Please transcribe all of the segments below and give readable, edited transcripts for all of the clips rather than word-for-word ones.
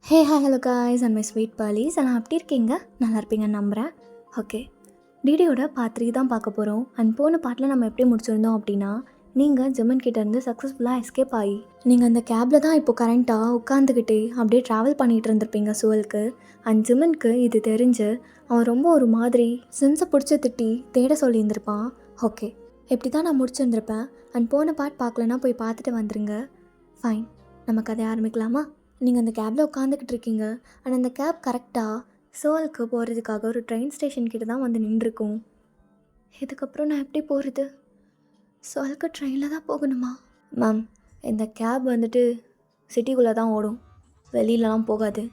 Hey hi hello guys and my sweet pallies எல்லாம் எப்படி இருக்கீங்க? நல்லா இருப்பீங்கன்னு நம்புகிறேன். ஓகே, டிடியோட பார்ட் 3 தான் பார்க்க போகிறோம். அண்ட் போன பார்ட்டில் நம்ம எப்படி முடிச்சிருந்தோம் அப்படின்னா, நீங்கள் ஜெமன் கிட்டேருந்து சக்ஸஸ்ஃபுல்லாக எஸ்கேப் ஆகி நீங்கள் அந்த கேபில் தான் இப்போ கரண்ட்டாக உட்காந்துக்கிட்டே அப்படியே ட்ராவல் பண்ணிகிட்டு இருந்திருப்பீங்க சுவலுக்கு. அண்ட் ஜெமனுக்கு இது தெரிஞ்சு அவன் ரொம்ப ஒரு மாதிரி சென்ஸை பிடிச்சி திட்டி தேட சொல்லியிருந்திருப்பான். ஓகே, எப்படி தான் நான் முடிச்சிருந்திருப்பேன். அண்ட் போன பார்ட் பார்க்கலன்னா போய் பார்த்துட்டு வந்துடுங்க. ஃபைன், நம்ம கதையை ஆரம்பிக்கலாமா? நீங்கள் அந்த கேபில் உட்காந்துக்கிட்டு இருக்கீங்க. அண்ட் அந்த கேப் கரெக்டாக சோலுக்கு போகிறதுக்காக ஒரு ட்ரெயின் ஸ்டேஷன் கிட்ட தான் வந்து நின்றுருக்கும். இதுக்கப்புறம் நான் எப்படி போகிறது? சோலுக்கு ட்ரெயினில் தான் போகணுமா? மேம், இந்த கேப் வந்துட்டு சிட்டிக்குள்ளே தான் ஓடும், வெளியிலலாம் போகாது.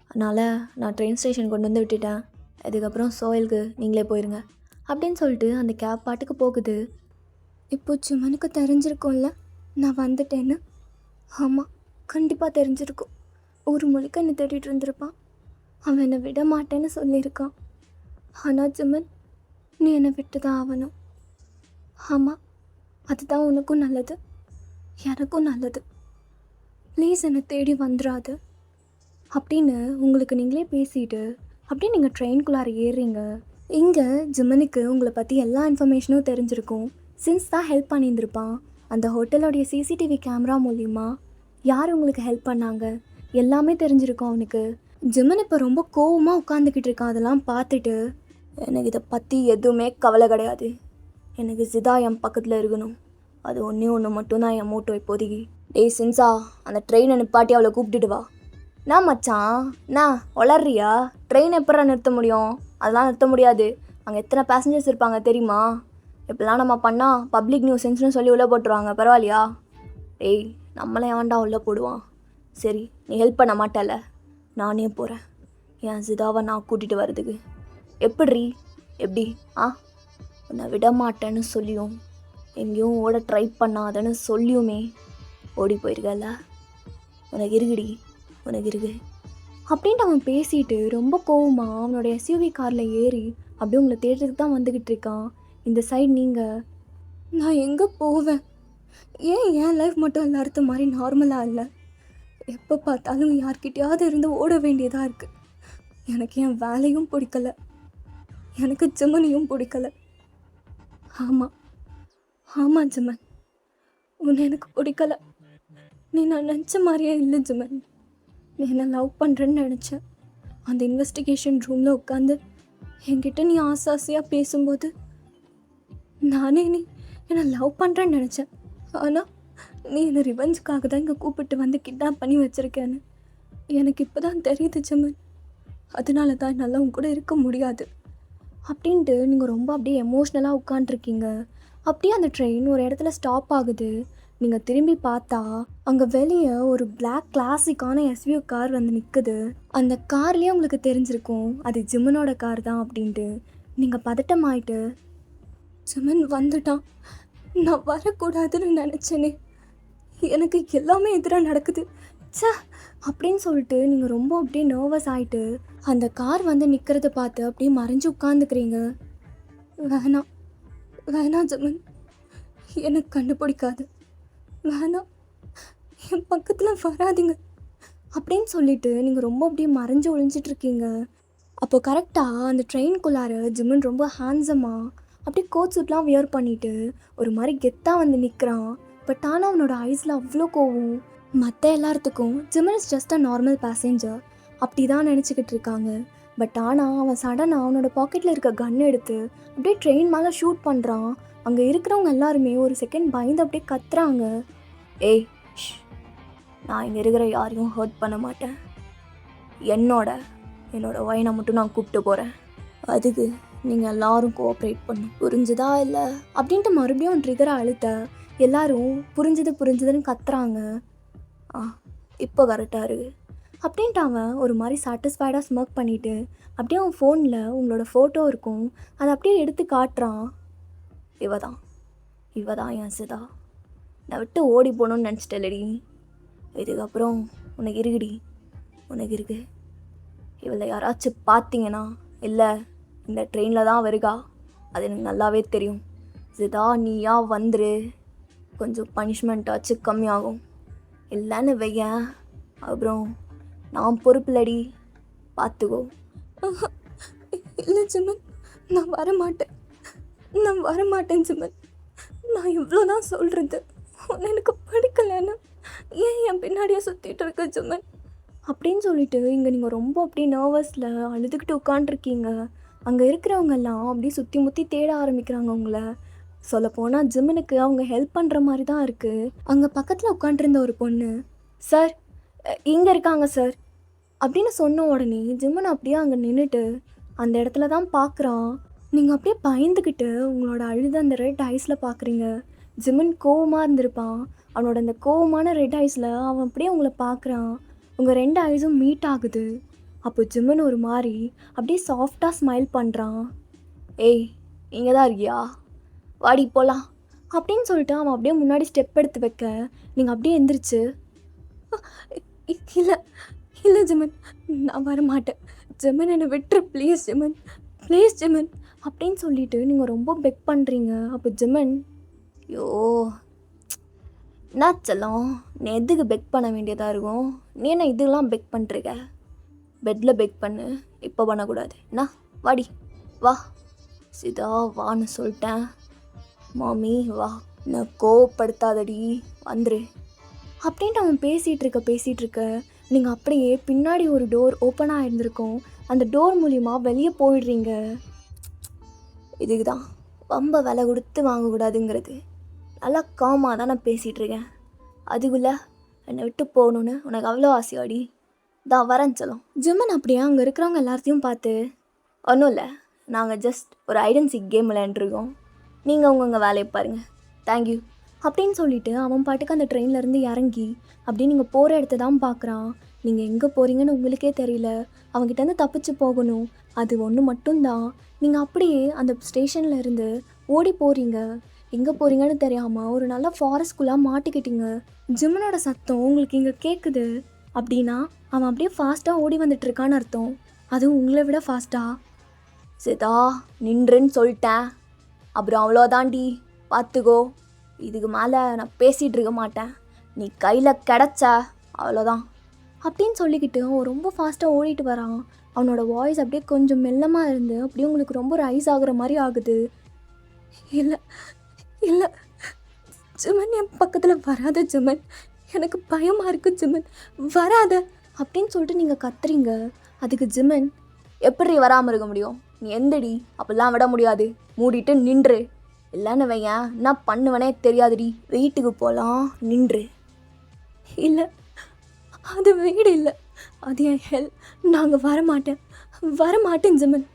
அதனால் நான் ட்ரெயின் ஸ்டேஷன் கொண்டு வந்து விட்டுட்டேன். இதுக்கப்புறம் சோயிலுக்கு நீங்களே போயிருங்க அப்படின்னு சொல்லிட்டு அந்த கேப் பாட்டுக்கு போகுது. இப்போ ஜெமனுக்கு தெரிஞ்சிருக்கும்ல நான் வந்துட்டேன்னு. ஆமாம், கண்டிப்பாக தெரிஞ்சிருக்கும். ஒரு முழுக்க என்னை தேடிட்டு இருந்திருப்பான். அவன் என்னை விட மாட்டேன்னு சொல்லியிருக்கான். ஆனால் ஜெமன், நீ என்னை விட்டு தான் ஆகணும். ஆமாம், அதுதான் உனக்கும் நல்லது, எனக்கும் நல்லது. ப்ளீஸ் என்னை தேடி வந்துடாது அப்படின்னு உங்களுக்கு நீங்களே பேசிட்டு அப்படியே நீங்கள் ட்ரெயின்குள்ளார ஏறுறீங்க. இங்கே ஜெமனுக்கு உங்களை பற்றி எல்லா இன்ஃபர்மேஷனும் தெரிஞ்சிருக்கும். சின்ஸ் தான் ஹெல்ப் பண்ணியிருந்திருப்பான். அந்த ஹோட்டலோடைய சிசிடிவி கேமரா மூலிமா யார் உங்களுக்கு ஹெல்ப் பண்ணாங்க எல்லாமே தெரிஞ்சிருக்கும் அவனுக்கு. ஜெமன் இப்போ ரொம்ப கோவமாக உட்காந்துக்கிட்டு இருக்கான். அதெல்லாம் பார்த்துட்டு, எனக்கு இதை பற்றி எதுவுமே கவலை கிடையாது, எனக்கு ஜிதா என் பக்கத்தில் இருக்கணும், அது ஒன்று மட்டும்தான் என் மோட்டோ இப்போதைக்கு. டேய் சின்சா, அந்த ட்ரெயினை நிப்பாட்டி அவளை கூப்பிட்டுட்டு வா. நான் மச்சான், நான் வளர்றியா? ட்ரெயின் எப்படா நிறுத்த முடியும்? அதெல்லாம் நிறுத்த முடியாது. அங்கே எத்தனை பேசஞ்சர்ஸ் இருப்பாங்க தெரியுமா? இப்படிலாம் நம்ம பண்ணால் பப்ளிக் நியூசன்ஸ்னு சொல்லி உள்ளே போட்டுருவாங்க. பரவாயில்லையா? டேய், நம்மளை ஏன்டா உள்ளே போடுவான்? சரி, நீ ஹெல்ப் பண்ண மாட்டல, நானே போகிறேன் என் ஜிதாவை நான் கூட்டிகிட்டு வர்றதுக்கு. எப்படி உன்னை விட மாட்டேன்னு சொல்லியும் எங்கேயும் ஓட ட்ரை பண்ணாதன்னு சொல்லியுமே ஓடி போயிருக்கல, உனக்கு இருக்குடி, உனக்கு இருக்கு அப்படின்ட்டு அவன் பேசிட்டு ரொம்ப கோவமாக அவனோட எஸ்யூவி காரில் ஏறி அப்படியே உங்களை தேடுறதுக்கு தான் வந்துக்கிட்டு இருக்கான். இந்த சைடு நீங்கள், நான் எங்கே போவேன்? ஏன் என் லைஃப் மட்டும் எல்லாருத்த மாதிரி நார்மலாக இல்லை? எப்போ பார்த்தாலும் யார்கிட்டையாவது இருந்து ஓட வேண்டியதாக இருக்குது. எனக்கு என் வேலையும் பிடிக்கல, எனக்கு ஜெமனையும் பிடிக்கல. ஆமாம் ஜெமன், உன்னை எனக்கு பிடிக்கல. நீ நான் நினச்ச மாதிரியே இல்லை ஜெமன். நீ என்னை லவ் பண்ணுறேன்னு நினச்சேன். அந்த இன்வெஸ்டிகேஷன் ரூமில் உட்காந்து என்கிட்ட நீ ஆசாசியாக பேசும்போது நானே நீ என்னை லவ் பண்ணுறேன்னு நினச்சேன். ஆனால் நீ என்னை ரிவெஞ்சுக்காக தான் இங்கே கூப்பிட்டு வந்து கிட்னாப் பண்ணி வச்சுருக்கேன்னு எனக்கு இப்போ தான் தெரியுது ஜெமன். அதனால தான் என்னால் உன் கூட இருக்க முடியாது அப்படின்ட்டு நீங்கள் ரொம்ப அப்படியே எமோஷ்னலாக உட்காண்ட்ருக்கீங்க. அப்படியே அந்த ட்ரெயின் ஒரு இடத்துல ஸ்டாப் ஆகுது. நீங்கள் திரும்பி பார்த்தா அங்கே வெளியே ஒரு பிளாக் கிளாசிக்கான எஸ்யூ கார் வந்து நிற்குது. அந்த கார்லேயே உங்களுக்கு தெரிஞ்சிருக்கும் அது ஜெமனோட கார் தான் அப்படின்ட்டு. நீங்கள் பதட்டமாயிட்டு, ஜெமன் வந்துட்டான், நான் வரக்கூடாதுன்னு நினச்சேனே, எனக்கு எல்லாமே எதிராக நடக்குது சே அப்படின்னு சொல்லிட்டு நீங்கள் ரொம்ப அப்படியே நர்வஸ் ஆகிட்டு அந்த கார் வந்து நிற்கிறத பார்த்து அப்படியே மறைஞ்சு உட்காந்துக்கிறீங்க. வேணாம் ஜெமன், எனக்கு கண்டுபிடிக்காது, வேணாம், என் பக்கத்தில் வராதிங்க அப்படின்னு சொல்லிட்டு நீங்கள் ரொம்ப அப்படியே மறைஞ்சு ஒழிஞ்சிட்ருக்கீங்க. அப்போ கரெக்டாக அந்த ட்ரெயின்குள்ளார ஜெமன் ரொம்ப ஹேண்ட்ஸமாக அப்படியே கோட் சூட்லாம் வியர் பண்ணிவிட்டு ஒரு மாதிரி கெத்தாக வந்து நிற்கிறான். பட் ஆனால் அவனோட ஐஸில் அவ்வளோ கோவம். மற்ற எல்லாத்துக்கும் ஜெமன் is just a normal passenger அப்படி தான் நினச்சிக்கிட்டு இருக்காங்க. பட் ஆனால் அவன் சடனாக அவனோட பாக்கெட்டில் இருக்க கன் எடுத்து அப்படியே ட்ரெயின் மேலே ஷூட் பண்ணுறான். அங்கே இருக்கிறவங்க எல்லாருமே ஒரு செகண்ட் பயந்து அப்படியே கத்துறாங்க. ஏய், நான் இங்கே இருக்கிற யாரையும் ஹர்ட் பண்ண மாட்டேன், என்னோட ஒயனை மட்டும் நான் கூப்பிட்டு போகிறேன், அதுக்கு நீங்கள் எல்லாரும் கோஆப்ரேட் பண்ணும், புரிஞ்சுதா இல்லை அப்படின்ட்டு மறுபடியும் ட்ரிகரை அழுத்த எல்லாரும் புரிஞ்சுதுன்னு கத்துறாங்க. இப்போ கரெக்டாக இருக்குது அப்படின்ட்டு அவன் ஒரு மாதிரி சாட்டிஸ்ஃபைடாக ஸ்மோக் பண்ணிவிட்டு அப்படியே அவன் ஃபோனில் உங்களோட ஃபோட்டோ இருக்கும், அதை அப்படியே எடுத்து காட்டுறான். இவ தான் என் சிதா, நான் விட்டு ஓடி போகணுன்னு நினச்சிட்டேலடி, இதுக்கப்புறம் உனக்கு இருக்கு. இவளை யாராச்சும் பார்த்தீங்கன்னா, இல்லை இந்த ட்ரெயினில் தான் வருகா, அது எனக்கு நல்லாவே தெரியும், சிதா நீயா வந்துரு, கொஞ்சம் பனிஷ்மெண்ட்டாச்சு கம்மியாகும், இல்லைன்னு வையன் அப்புறம் நான் பொறுப்பில்லடி, பார்த்துக்கோ. இல்லை ஜிமன், நான் வரமாட்டேன் ஜிமன். நான் இவ்வளோ தான் சொல்கிறது. எனக்கு படிக்கலைன்னு ஏன் என் பின்னாடியே சுற்றிட்டு இருக்க ஜிமன் அப்படின்னு சொல்லிட்டு இங்கே நீங்கள் ரொம்ப அப்படியே நர்வஸில் அழுதுகிட்டு உட்காண்ட்ருக்கீங்க. அங்கே இருக்கிறவங்கெல்லாம் அப்படியே சுற்றி முற்றி தேட ஆரம்பிக்கிறாங்க உங்களை. சொல்லப்போனால் ஜிம்மனுக்கு அவங்க ஹெல்ப் பண்ணுற மாதிரி தான் இருக்குது. அங்கே பக்கத்தில் உட்காண்ட்ருந்த ஒரு பொண்ணு, சார் இங்கே இருக்காங்க சார் அப்படின்னு சொன்ன உடனே ஜிம்மன் அப்படியே அங்கே நின்றுட்டு அந்த இடத்துல தான் பார்க்குறான். நீங்கள் அப்படியே பயந்துக்கிட்டு உங்களோட அழுத அந்த ரெட் ஐஸில் பார்க்குறீங்க. ஜிம்மன் கோவமாக இருந்திருப்பான். அவனோட அந்த கோவமான ரெட் ஐஸில் அவன் அப்படியே உங்களை பார்க்குறான். உங்கள் 2 ஐஸும் மீட் ஆகுது. அப்போ ஜிம்மன் ஒரு மாதிரி அப்படியே சாஃப்டாக ஸ்மைல் பண்ணுறான். ஏய், இங்கே தான் இருக்கியா, வாடி போகலாம் அப்படின்னு சொல்லிட்டு அவன் அப்படியே முன்னாடி ஸ்டெப் எடுத்து வைக்க நீங்கள் அப்படியே எந்திரிச்சு, இல்லை இல்லை ஜிம்மன், நான் வரமாட்டேன் ஜிம்மன், என்னை விட்டுரு ப்ளீஸ் ஜிம்மன், ப்ளீஸ் ஜிம்மன் அப்படின்னு சொல்லிட்டு நீங்கள் ரொம்ப பெக் பண்ணுறீங்க. அப்போ ஜிம்மன், ஐயோ என்னாச்செல்லாம், நீ எதுக்கு பெக் பண்ண வேண்டியதாக இருக்கும், நீ என்ன இதுக்கெல்லாம் பெக் பண்ணுறீங்க, பெட்டில் பெக் பண்ணு, இப்போ பண்ணக்கூடாது, என்ன வாடி வா, சிதா வான்னு சொல்லிட்டேன், மாமி வா, நான் கோவப்படுத்தாதடி வந்துரு அப்படின்ட்டு அவன் பேசிகிட்டு இருக்க நீங்கள் அப்படியே பின்னாடி ஒரு டோர் ஓப்பனாக இருந்திருக்கும். அந்த டோர் மூலிமா வெளியே போயிடுறீங்க. இதுக்கு தான் ரொம்ப விலை கொடுத்து வாங்கக்கூடாதுங்கிறது. நல்லா காமாக தான் நான் பேசிகிட்ருக்கேன், அதுக்குள்ளே என்னை விட்டு போகணுன்னு உனக்கு அவ்வளோ ஆசையாடி, தான் வரேன்னு சொல்லும். ஜிம்மன் அப்படியே அங்கே இருக்கிறவங்க எல்லாத்தையும் பார்த்து, ஒன்றும் இல்லை, நாங்கள் ஜஸ்ட் ஒரு ஐடென்ட் சீக் கேம் விளையாண்டுருக்கோம், நீங்கள் உங்கள் வேலையை பாருங்கள், தேங்க்யூ அப்படின்னு சொல்லிவிட்டு அவன் பாட்டுக்கு அந்த ட்ரெயின்லேருந்து இறங்கி அப்படியே நீங்கள் போகிற இடத்த தான் பார்க்குறான். நீங்கள் எங்கே போகிறீங்கன்னு உங்களுக்கே தெரியல, அவங்ககிட்டேருந்து தப்பிச்சு போகணும், அது ஒன்று மட்டும்தான். நீங்கள் அப்படியே அந்த ஸ்டேஷனில் இருந்து ஓடி போகிறீங்க. எங்கே போகிறீங்கன்னு தெரியாமல் ஒரு நல்ல ஃபாரஸ்ட்குள்ளே மாட்டிக்கிட்டீங்க. ஜிம்மனோட சத்தம் உங்களுக்கு இங்கே கேட்குது அப்படின்னா அவன் அப்படியே ஃபாஸ்ட்டாக ஓடி வந்துட்டுருக்கான்னு அர்த்தம். அதுவும் உங்களை விட ஃபாஸ்ட்டாக. சிதா நின்றுன்னு சொல்லிட்டேன், அப்புறம் அவ்வளோதாண்டி, பார்த்துக்கோ, இதுக்கு மேலே நான் பேசிகிட்டு இருக்க மாட்டேன், நீ கையில் கிடச்ச அவ்வளோதான் அப்படின்னு சொல்லிக்கிட்டு அவன் ரொம்ப ஃபாஸ்ட்டாக ஓடிட்டு வரான். அவனோட வாய்ஸ் அப்படியே கொஞ்சம் மெல்லமாக இருந்து அப்படியே உங்களுக்கு ரொம்ப ரைஸ் ஆகுற மாதிரி ஆகுது. இல்லை இல்லை ஜிம்மன், என் பக்கத்தில் வராத ஜிம்மன், எனக்கு பயமாக இருக்குது ஜிம்மன், வராத அப்படின்னு சொல்லிட்டு நீங்கள் கத்துறீங்க. அதுக்கு ஜிம்மன், எப்படி வராமல் இருக்க முடியும், நீ எந்தடி, அப்படிலாம் விட முடியாது, மூடிட்டு நின்று, இல்லைன்னு வையன் என்ன பண்ணுவனே தெரியாதுடி, வீட்டுக்கு போகலாம், நின்று. இல்லை அது வீடு இல்லை, அது என் ஹெல், நாங்கள் வரமாட்டேன் ஜிம்மன்.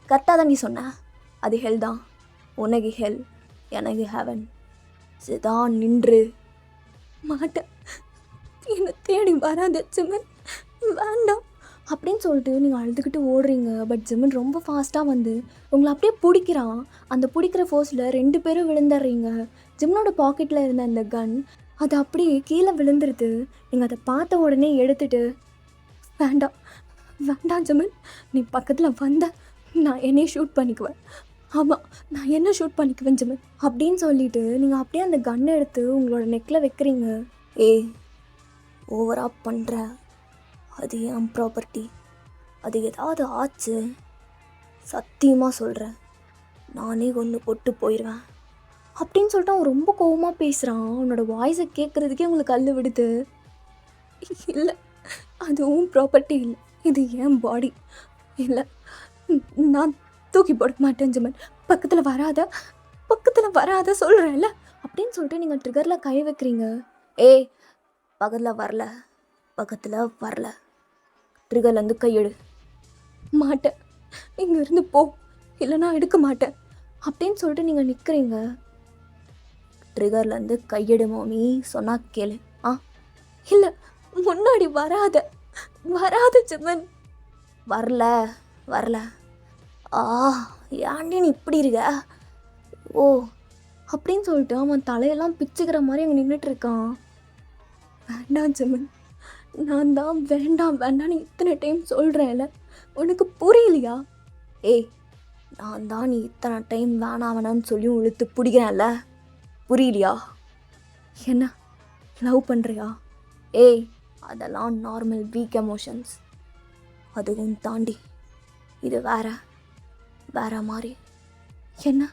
கரெக்டாக தான் நீ சொன்ன, அது ஹெல் தான், உனக்கு ஹெல், எனக்கு ஹெவன். சிதான் நின்று. மாட்டேன், என்னை தேடி வராத ஜிம்மன், வேண்டாம் அப்படின்னு சொல்லிட்டு நீங்கள் அழுதுகிட்டு ஓடுறீங்க. பட் ஜிம்மன் ரொம்ப ஃபாஸ்ட்டாக வந்து உங்களை அப்படியே பிடிக்கிறான். அந்த பிடிக்கிற ஃபோர்ஸில் 2 பேரும் விழுந்துடுறீங்க. ஜிம்மனோட பாக்கெட்டில் இருந்த அந்த கன் அது அப்படியே கீழே விழுந்துருது. நீங்கள் அதை பார்த்த உடனே எடுத்துட்டு, வேண்டாம் ஜிம்மன், நீ பக்கத்தில் வந்த நான் என்னையே ஷூட் பண்ணிக்குவேன், ஆமாம் நான் என்ன ஷூட் பண்ணிக்குவேன் ஜிம்மன் அப்படின்னு சொல்லிட்டு நீங்கள் அப்படியே அந்த கன்னை எடுத்து உங்களோட நெக்கில் வைக்கிறீங்க. ஓவராக பண்ணுற, அது என் ப்ராப்பர்ட்டி, அது ஏதாவது ஆச்சு சத்தியமாக சொல்கிறேன், நானே ஒன்று போட்டு போயிடுவேன் அப்படின்னு சொல்லிட்டு அவன் ரொம்ப கோவமாக பேசுகிறான். அவனோட வாய்ஸை கேட்குறதுக்கே உங்களுக்கு கல் விடுது. இல்லை அதுவும் ப்ராப்பர்ட்டி இல்லை, இது என் பாடி, இல்லை நான் தூக்கி போட மாட்டேன் ஜிம்மன், பக்கத்தில் வராத சொல்கிறேன்ல அப்படின்னு சொல்லிட்டு நீங்கள் ட்ரிகரில் கை வைக்கிறீங்க. பக்கத்தில் வரல, ட்ரிகர்லேருந்து கையெடு. மாட்டேன், இங்கேருந்து போ, இல்லைனா எடுக்க மாட்டேன் அப்படின்னு சொல்லிட்டு நீங்கள் நிற்கிறீங்க. ட்ரிகர்லேருந்து கையெடு மாமி, சொன்னால் கேளு. இல்லை முன்னாடி வராத ஜிம்மன். வரல ஏன்டி நீ இப்படி இருக்க, ஓ அப்படின்னு சொல்லிட்டு அவன் தலையெல்லாம் பிச்சுக்கிற மாதிரி அங்கே நின்றுட்டுருக்கான். வேண்டாம் ஜிம்மன், நான் தான் வேண்டான்னு இத்தனை டைம் சொல்கிறேன்ல, உனக்கு புரியலையா? நான் தான் நீ இத்தனை டைம் வேணான்னு சொல்லி இழுத்து பிடிக்கிறேன்ல, புரியலையா? என்ன லவ் பண்ணுறியா? அதெல்லாம் நார்மல் வீக் எமோஷன்ஸ். அதுவும் தாண்டி இது வேற மாதிரி. என்ன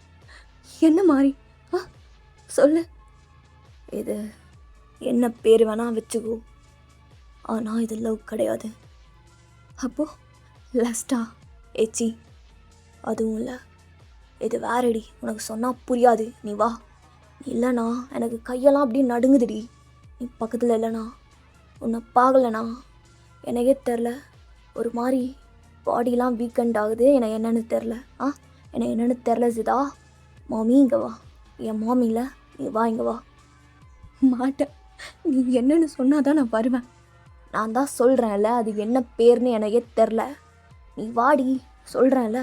என்ன மாதிரி? சொல்லு. இது என்ன பேர் வேணா வச்சுக்கோ, ஆனால் இது லவ் கிடையாது. அப்போ லஸ்டா? ஏச்சி, அதுவும் இல்லை. இது வேறடி, உனக்கு சொன்னால் புரியாது. நீ வா. இல்லைண்ணா, எனக்கு கையெல்லாம் அப்படியே நடுங்குதுடி. நீ பக்கத்தில் இல்லைண்ணா, உன்னை பார்க்கலண்ணா, எனக்கே தெரில, ஒரு மாதிரி பாடிலாம் வீக்கெண்ட் ஆகுது. எனக்கு என்னென்னு தெரில சிதா. மாமி இங்கே வா. என் மாமியில் நீ வா, இங்கே வா. மாட்டேன். நீ என்னன்னு சொன்னாதான் நான் வருவேன். நான் தான் சொல்கிறேன்ல, அது என்ன பேர்னு எனக்கே தெரில. நீ வாடி, சொல்கிறேன்ல.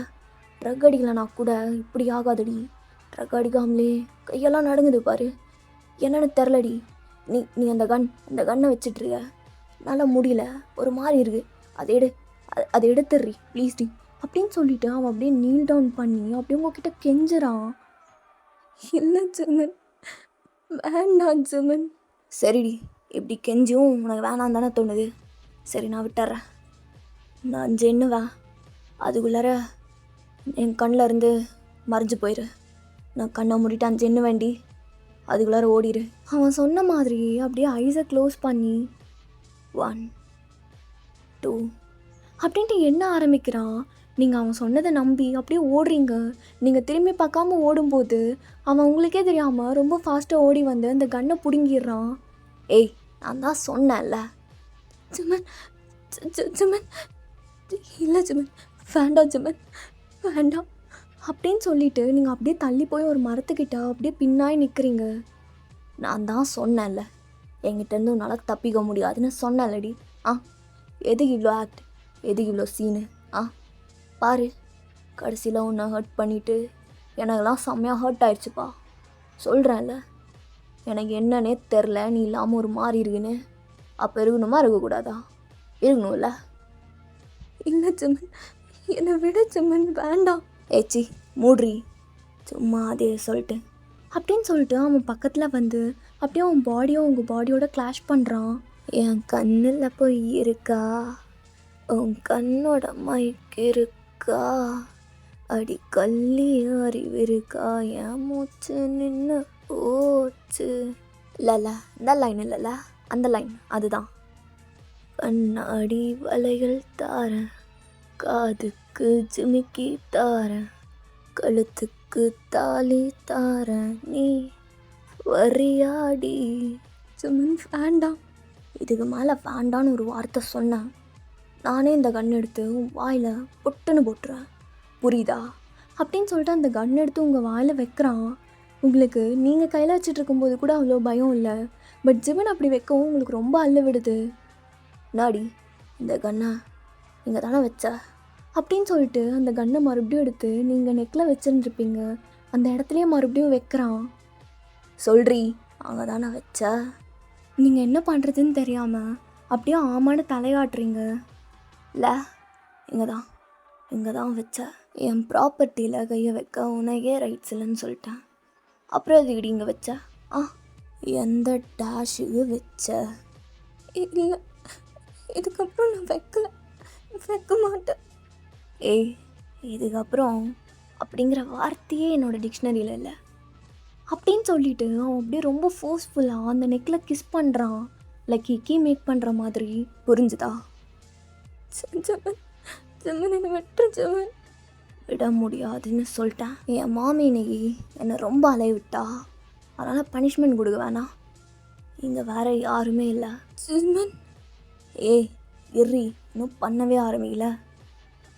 ட்ரக் அடிக்கலைனா கூட இப்படி ஆகாதடி. ட்ரக் அடிக்காமலே கையெல்லாம் நடுங்குது பாரு. என்னன்னு தெரிலடி. நீ அந்த கன்னை வச்சிட்ருக்க. என்னால் முடியல, ஒரு மாதிரி இருக்குது. அதை எடுத்துடுறி ப்ளீஸ் டி அப்படின்னு சொல்லிட்டு அவன் அப்படியே நீல் டவுன் பண்ணி அப்படியே உங்ககிட்ட கெஞ்சுறான். இல்லை ஜெமன், வேண்டாம் ஜெமன். சரிடி, இப்படி கெஞ்சும் உனக்கு வேணாம் தானே தோணுது. சரி, நான் விட்டுறேன். நான் ஜென்னுவேன். அதுக்குள்ளார என் கண்ணில் இருந்து மறைஞ்சு போயிரு. நான் கண்ணை மூடிட்டான் ஜென்னு வேண்டி, அதுக்குள்ளார ஓடிடு. அவன் சொன்ன மாதிரி அப்படியே ஐஸை க்ளோஸ் பண்ணி 1 2 அப்படின்ட்டு என்ன ஆரம்பிக்கிறான். நீங்கள் அவன் சொன்னதை நம்பி அப்படியே ஓடுறீங்க. நீங்கள் திரும்பி பார்க்காம ஓடும்போது அவன் உங்களுக்கே தெரியாமல் ரொம்ப ஃபாஸ்ட்டாக ஓடி வந்து அந்த கன்னை பிடுங்கிடுறான். ஏய், நான் தான் சொன்னேன்ல. ஜெமன், ஜெமன், இல்லை ஜெமன், வேண்டாம் ஜெமன், வேண்டாம் அப்படின்னு சொல்லிட்டு நீங்கள் அப்படியே தள்ளி போய் ஒரு மரத்துக்கிட்ட அப்படியே பின்னாய் நிற்கிறீங்க. நான் தான் சொன்னேன்ல, என்கிட்டேருந்து உன்னால் தப்பிக்க முடியாதுன்னு சொன்னேன்லடி. எதுக்கு இவ்வளோ ஆக்ட், எதுக்கு இவ்வளோ சீனு? பாரு, கடைசியில் உன்னை ஹர்ட் பண்ணிவிட்டு எனக்கெல்லாம் செம்மையாக ஹர்ட் ஆயிடுச்சுப்பா. சொல்கிறேன்ல, எனக்கு என்னன்னே தெரில, நீ இல்லாமல் ஒரு மாதிரி இருக்குன்னு. அப்போ இருக்கணுமா இருக்கக்கூடாதா? இருக்கணும்ல. இல்லை ஜெமன், என்னை விட ஜெமன், வேண்டாம். ஏச்சி மூட்ரி, சும்மா அதே சொல்லிட்டு அப்படின்னு சொல்லிட்டு அவன் பக்கத்தில் வந்து அப்படியே அவன் உங்கள் பாடியோட கிளாஷ் பண்ணுறான். என் கண்ணில் போய் இருக்கா, உன் கண்ணோட மைக் இருக்கா, அடி கள்ளி அறிவு இருக்கா, என் மூச்சு நின்று போச்சு. இல்லைல்ல, இந்த லைன் இல்லைல்ல, அந்த லைன் அதுதான். கண்ணாடி வலைகள் தாரேன், காதுக்கு ஜிமிக்கி தாரேன், கழுத்துக்கு தாலி தாரேன், நீ வரியாடி. ஜெமன், வேண்டாம். இதுக்கு மேலே வேண்டான்னு ஒரு வார்த்தை சொன்னேன், நானே இந்த கன் எடுத்து உன் வாயில் பொட்டுன்னு போட்டுறேன், புரியுதா? அப்படின்னு சொல்லிட்டு அந்த கன் எடுத்து உங்கள் வாயில் வைக்கிறான். உங்களுக்கு நீங்கள் கையில் வச்சுட்டு இருக்கும்போது கூட அவ்வளோ பயம் இல்லை. பட் ஜெமன் அப்படி வைக்கவும் உங்களுக்கு ரொம்ப அள்ளு விடுது. நாடி, இந்த கன்னை இங்கே தானே வச்ச அப்படின்னு சொல்லிட்டு அந்த கன்னை மறுபடியும் எடுத்து நீங்கள் நெக்கில் வச்சுருந்துருப்பீங்க அந்த இடத்துலையே மறுபடியும் வைக்கிறான். சொல்றி, அங்கே தானே வச்ச? நீங்கள் என்ன பண்ணுறதுன்னு தெரியாமல் அப்படியே ஆமான்னு தலையாட்டுறீங்க. இல்லை, இங்கே தான் வச்ச. என் ப்ராப்பர்ட்டியில் கையை வைக்க உனக்கே ரைட்ஸ் இல்லைன்னு சொல்லிட்டேன். அப்புறம் அது இங்கே வச்ச? எந்த டேஷுக்கு வச்ச? இல்லை, இதுக்கப்புறம் நான் வைக்க மாட்டேன். ஏய், இதுக்கப்புறம் அப்படிங்கிற வார்த்தையே என்னோடய டிக்ஷனரியில் இல்லை அப்படின்னு சொல்லிட்டு அவன் அப்படியே ரொம்ப ஃபோர்ஸ்ஃபுல்லாக அந்த நெக்கில் கிஸ் பண்ணுறான். லைக் ஹிக்கி மேக் பண்ணுற மாதிரி. புரிஞ்சுதா? ஜெமன், என்னை விட்டுரு ஜெமன். விட முடியாதுன்னு சொல்லிட்டேன். என் மாமி இன்னைக்கு என்னை ரொம்ப அலைய விட்டா, அதனால் பனிஷ்மெண்ட் கொடுக்க வேணாம். இங்கே வேற யாருமே இல்லை. ஜெமன், ஏய் இர்ரி, இன்னும் பண்ணவே ஆரம்பிக்கல.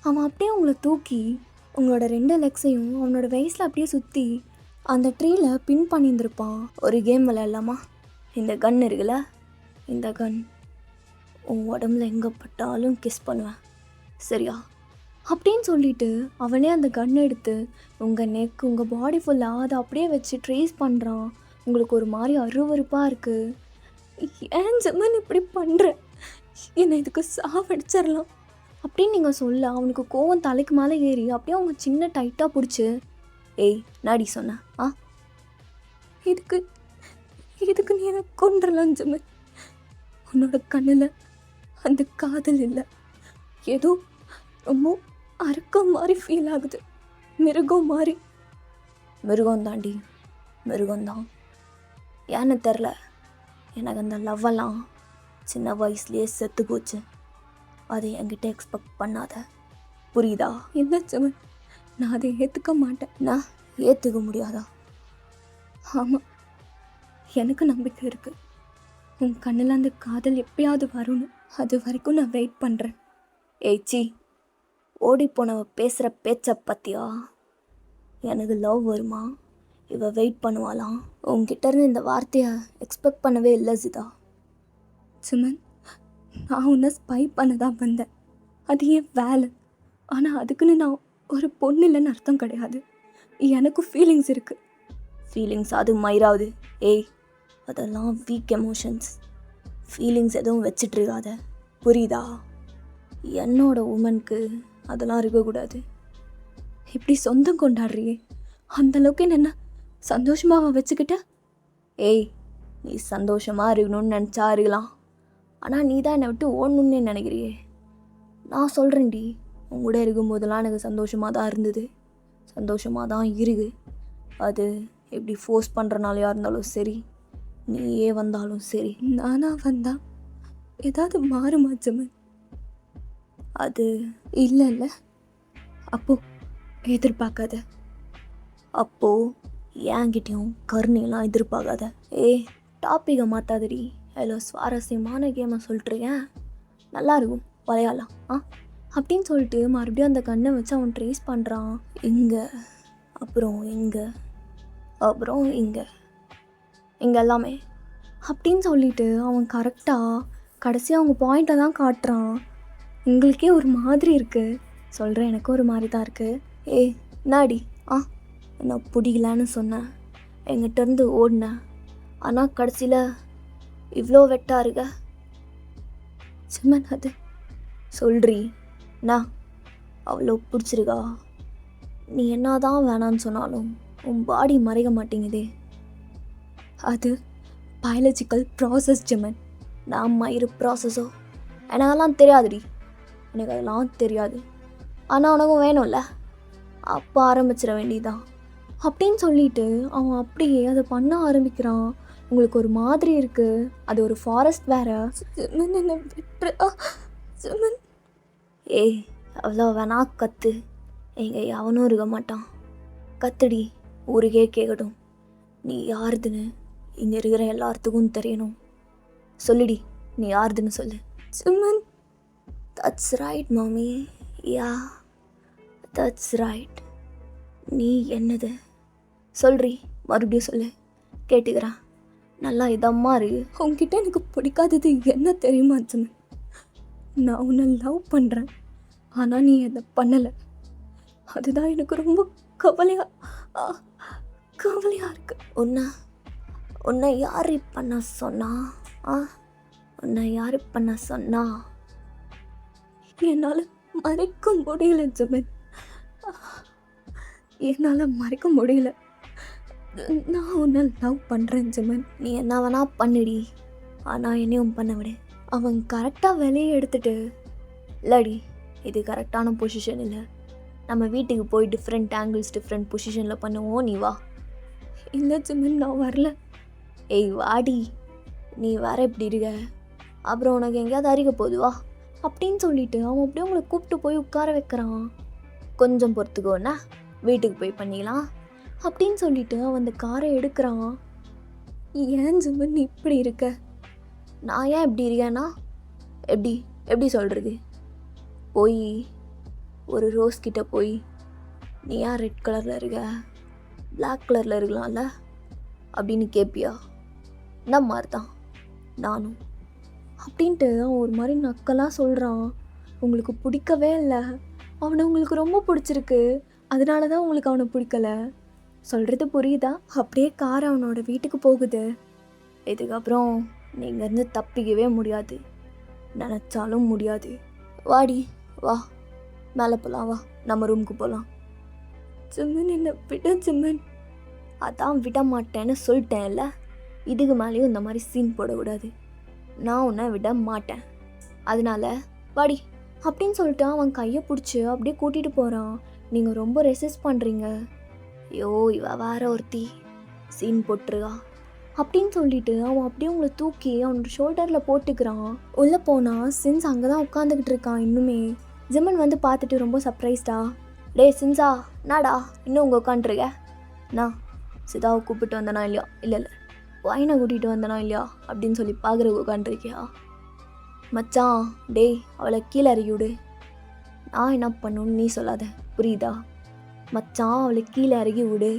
அவன் அப்படியே உங்களை தூக்கி உங்களோட 2 லெக்ஸையும் அவனோட வயசில் அப்படியே சுற்றி அந்த ட்ரீயில் பின் பண்ணியிருந்திருப்பான். ஒரு கேம் விளையாடலாமா? இந்த கன் இருக்குல்ல, இந்த கன் உன் உடம்புல எங்கே பட்டாலும் கிஸ் பண்ணுவேன், சரியா? அப்படின்னு சொல்லிட்டு அவனே அந்த கன் எடுத்து உங்கள் நெக், உங்கள் பாடி ஃபுல்லாக அதை அப்படியே வச்சு ட்ரேஸ் பண்ணுறான். உங்களுக்கு ஒரு மாதிரி அருவருப்பாக இருக்குது. ஏன் ஜெமன் இப்படி பண்ணுற? என்னை இதுக்கு சாவடிச்சிடலாம் அப்படின்னு நீங்கள் சொல்ல அவனுக்கு கோவம் தலைக்கு மேலே ஏறி அப்படியே அவங்க சின்ன டைட்டாக பிடிச்சி, ஏய் நாடி சொன்ன, இதுக்கு நீ என்னை கொண்டுடலாம் ஜெமன். உன்னோட கண்ணில் அந்த காதல் இல்லை, ஏதோ ரொம்ப அறுக்கம் மாதிரி ஃபீல் ஆகுது, மிருகம் மாதிரி. மிருகம் தாண்டி, மிருகம்தான். ஏன்னு தெரில, எனக்கு அந்த லவ்வெல்லாம் சின்ன வயசுலேயே செத்து போச்சு. அதை என்கிட்ட எக்ஸ்பெக்ட் பண்ணாத, புரியுதா? என்ன ஜெமன், நான் அதை ஏற்றுக்க மாட்டேன். நான் ஏற்றுக்க முடியாதா? ஆமாம், எனக்கு நம்பிக்கை இருக்குது. உன் கண்ணில் அந்த காதல் எப்பயாவது வரும்னு. அது வரைக்கும் நான் வெயிட் பண்ணுறேன். ஏச்சி, ஓடி போனவ பேசுகிற பேச்சை பற்றியா? எனக்கு லவ் வருமா? இவ வெயிட் பண்ணுவாளாம். உங்ககிட்ட இருந்து இந்த வார்த்தையை எக்ஸ்பெக்ட் பண்ணவே இல்லை ஜிதா. சுமன், நான் உன்னை ஸ்பை பண்ண தான் வந்தேன், அது என் வேலை. ஆனால் அதுக்குன்னு நான் ஒரு பொண்ணு இல்லைன்னு அர்த்தம் கிடையாது. எனக்கும் ஃபீலிங்ஸ் இருக்குது. ஃபீலிங்ஸ் அது மயிராவது. ஏய், அதெல்லாம் வீக் எமோஷன்ஸ். ஃபீலிங்ஸ் எதுவும் வச்சிட்ருக்காத, புரியுதா? என்னோட உமனுக்கு அதெல்லாம் இருக்கக்கூடாது. இப்படி சொந்தம் கொண்டாடுறியே, அந்தளவுக்கு என்ன சந்தோஷமாக வச்சுக்கிட்ட? ஏய், நீ சந்தோஷமாக இருக்கணும்னு நினச்சா இருக்கலாம், ஆனால் நீ தான் என்னை விட்டு ஓடணுன்னே நினைக்கிறியே. நான் சொல்கிறேன்டி, உங்கூட இருக்கும்போதெல்லாம் எனக்கு சந்தோஷமாக தான் இருந்தது, சந்தோஷமாக தான் இருக்கு. அது எப்படி ஃபோர்ஸ் பண்ணுறனாலையா இருந்தாலும் சரி, நீயே வந்தாலும் சரி, நானாக வந்தா ஏதாவது மாறுமா ஜெமன்? அது இல்லை இல்லை. அப்போ எதிர்பார்க்காத. அப்போது என்கிட்டையும் கருணையெல்லாம் எதிர்பார்க்காத. டாப்பிக்கை மாற்றாதடி. அதில் சுவாரஸ்யமான கேமை சொல்லிட்டுருக்கேன், நல்லாயிருக்கும், விளையாடலாம் அப்படின்னு சொல்லிட்டு மறுபடியும் அந்த கண்ணை வச்சு அவன் ட்ரேஸ் பண்ணுறான். இங்கே, அப்புறம் இங்கே, அப்புறம் இங்கே, இங்கே எல்லாமே அப்படின்னு சொல்லிட்டு அவன் கரெக்டாக கடைசியாக அவங்க பாயிண்ட்டை தான் காட்டுறான். உங்களுக்கே ஒரு மாதிரி இருக்குது, சொல்கிறேன், எனக்கும் ஒரு மாதிரி தான் இருக்குது. நாடி நான் பிடிக்கலான்னு சொன்னேன், எங்கிட்டேருந்து ஓடினேன், ஆனால் கடைசியில் இவ்வளோ வெட்டாக இருக்க. சுமன், அது சொல்றீ, நான் அவ்வளோ பிடிச்சிருக்கா? நீ என்ன தான் வேணான்னு சொன்னாலும் உன் பாடி மறைக்க மாட்டேங்குதே. அது பயாலஜிக்கல் ப்ராசஸ் ஜெமன். நான் மயிறு ப்ராசஸோ எனக்கெல்லாம் தெரியாதுடி, எனக்கு அதெல்லாம் தெரியாது. ஆனால் உனக்கும் வேணும்ல, அப்போ ஆரம்பிச்சிட வேண்டியதான் அப்படின்னு சொல்லிட்டு அவன் அப்படியே அதை பண்ண ஆரம்பிக்கிறான். உங்களுக்கு ஒரு மாதிரி இருக்குது, அது ஒரு ஃபாரஸ்ட் வேற. என்ன விட்டுரு சுமன். அவ்வளோ வேணா கத்து, எங்கே எவனும் இருக்க மாட்டான். கத்துடி, ஊருக்கே கேட்கட்டும் நீ யாருதுன்னு, இங்கே இருக்கிற எல்லாத்துக்கும் தெரியணும். சொல்லுடி, நீ யாருதுன்னு சொல்லு. சுமன். தட்ஸ் ரைட் மாமி, யா தட்ஸ் ரைட். நீ என்னது சொல்றீ, மறுபடியும் சொல்லு, கேட்டுக்கிறேன். நல்லா இதம்மா இருக்கு. உங்ககிட்ட எனக்கு பிடிக்காதது என்ன தெரியுமா சுமன்? நான் உன்னை லவ் பண்ணுறேன், ஆனால் நீ அதை பண்ணலை. அதுதான் எனக்கு ரொம்ப கவலையாக இருக்கு. உன்னை யார் பண்ண சொன்னா? உன்னை யார் பண்ண சொன்னா? என்னால் மறைக்க முடியல ஜெமன், என்னால் மறைக்க முடியல. நான் உன்னை லவ் பண்ணுறேன் ஜெமன். நீ என்ன வேணா பண்ணிடி, ஆனால் என்னையும் பண்ண விடு. அவன் கரெக்டாக வேலையை எடுத்துட்டு, இல்லடி இது கரெக்டான பொசிஷன் இல்லை, நம்ம வீட்டுக்கு போய் டிஃப்ரெண்ட் ஆங்கிள்ஸ் டிஃப்ரெண்ட் பொசிஷனில் பண்ணுவோம், நீ வா. இல்லை ஜெமன், நான் வரல. வாடி, நீ வேற எப்படி இருக்க, அப்புறம் உனக்கு எங்கேயாவது அறிக்க போகுது, வா அப்படின்னு சொல்லிட்டு அவன் அப்படியே உங்களை கூப்பிட்டு போய் உட்கார வைக்கிறான். கொஞ்சம் பொறுத்துக்கோண்ணா, வீட்டுக்கு போய் பண்ணிக்கலாம் அப்படின்னு சொல்லிட்டு அவன் அந்த காரை எடுக்கிறான். ஏன் ஜெமன் நீ இப்படி இருக்க? நான் ஏன் இப்படி இருக்கேன்னா, எப்படி சொல்கிறது? போய் ஒரு ரோஸ் கிட்ட போய், நீ ஏன் ரெட் கலரில் இருக்க, பிளாக் கலரில் இருக்கலாம்ல அப்படின்னு கேட்பியா? இந்த மாதிரி தான் நானும் அப்படின்ட்டு அவன் ஒரு மாதிரி நக்கலாக சொல்கிறான். உங்களுக்கு பிடிக்கவே இல்லை, அவனை உங்களுக்கு ரொம்ப பிடிச்சிருக்கு, அதனால தான் உங்களுக்கு அவனை பிடிக்கல. சொல்கிறது புரியுதா? அப்படியே கார் அவனோட வீட்டுக்கு போகுது. இதுக்கப்புறம் நீங்கள் இருந்து தப்பிக்கவே முடியாது, நினச்சாலும் முடியாது. வாடி வா, மேலே போகலாம், வா நம்ம ரூமுக்கு போகலாம். ஜெமன் என்னை விட ஜெமன். அதான் விட மாட்டேன்னு சொல்லிட்டேன்ல, இதுக்கு மேலேயும் இந்த மாதிரி சீன் போடக்கூடாது. நான் உன்னை விட மாட்டேன். அதனால வாடி அப்படின்னு சொல்லிட்டு அவன் கையை பிடிச்சி அப்படியே கூட்டிகிட்டு போகிறான். நீங்கள் ரொம்ப ரெசிஸ்ட் பண்ணுறீங்க. ஐயோ இவ வேற ஒருத்தி சீன் போட்டுருக்கா அப்படின்னு சொல்லிட்டு அவன் அப்படியே உங்களை தூக்கி அவனோட ஷோல்டரில் போட்டுக்கிறான். உள்ளே போனால் சின்ஸ் அங்கே தான் உட்காந்துக்கிட்டு இருக்கான் இன்னுமே. ஜிமன் வந்து பார்த்துட்டு ரொம்ப சர்ப்ரைஸ்டா, டே சின்ஸா நாடா இன்னும் உங்கள் உட்காண்ட்ருக்க? நான் சிதாவை கூப்பிட்டு வந்தனா இல்லையா? இல்லை வாயினை கூட்டிகிட்டு வந்தனா இல்லையா அப்படின்னு சொல்லி பார்க்குற உட்காண்ட்ருக்கியா? மச்சான் டேய் அவளை கீழே இறக்கி விடு. நான் என்ன பண்ணணும்னு நீ சொல்லாத, புரியுதா? மச்சான் அவளை கீழே இறக்கி விடு,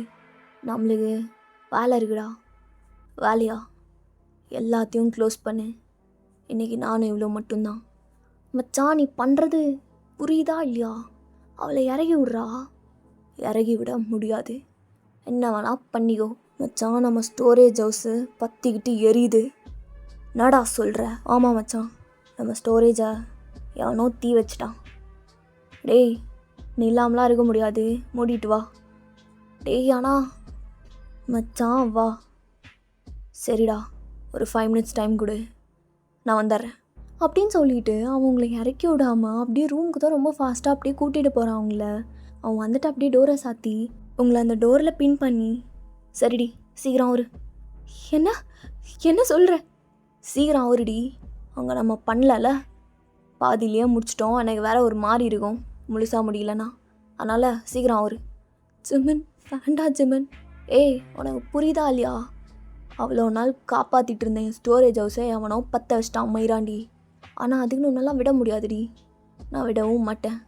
நம்மளுக்கு வேலை இருக்குடா. வேலையா? எல்லாத்தையும் க்ளோஸ் பண்ணு, இன்றைக்கி நானும் இவ்வளோ மட்டும்தான். மச்சான் நீ பண்ணுறது புரியுதா இல்லையா? அவளை இறக்கி விட்றா. இறக்கி விட முடியாது, என்ன வேணா பண்ணிக்கோ. மச்சான் நம்ம ஸ்டோரேஜ் ஹவுஸு பற்றிக்கிட்டு எரியுது. என்னடா சொல்கிற? ஆமாம் மச்சான், நம்ம ஸ்டோரேஜை எவனோ தீ வச்சிட்டான். டேய் நீ இல்லாமலாம் இருக்க முடியாது, மூடிட்டு வா. டேய் ஆனா மச்சான் வா. சரிடா ஒரு 5 மினிட்ஸ் டைம் கொடு, நான் வந்துடுறேன் அப்படின்னு சொல்லிட்டு அவங்கள இறக்கி விடாமல் அப்படியே ரூமுக்கு தான் ரொம்ப ஃபாஸ்ட்டாக அப்படியே கூட்டிகிட்டு போகிறான் அவங்கள. அவன் வந்துட்டு அப்படியே டோரை சாத்தி உங்களை அந்த டோரில் பின் பண்ணி, சரிடி சீக்கிரம் ஒரு. என்ன என்ன சொல்கிற? சீக்கிரம் ஒருடி, அவங்க நம்ம பண்ணல, பாதியிலேயே முடிச்சிட்டோம். எனக்கு வேற ஒரு மாதிரி இருக்கும் முழுசாக முடியலண்ணா, அதனால் சீக்கிரம் ஒரு. ஜிமன் வேண்டா ஜிமன். ஏய் உனக்கு புரியுதா இல்லையா? அவ்வளோ நாள் காப்பாற்றிட்டு இருந்தேன் ஸ்டோரேஜ் ஹவுஸை எவனோ பற்ற வச்சிட்டான் மயிராண்டி. ஆனால் அதுக்குன்னு ஒன்றெல்லாம் விட முடியாதுடி, நான் விடவும் மாட்டேன்.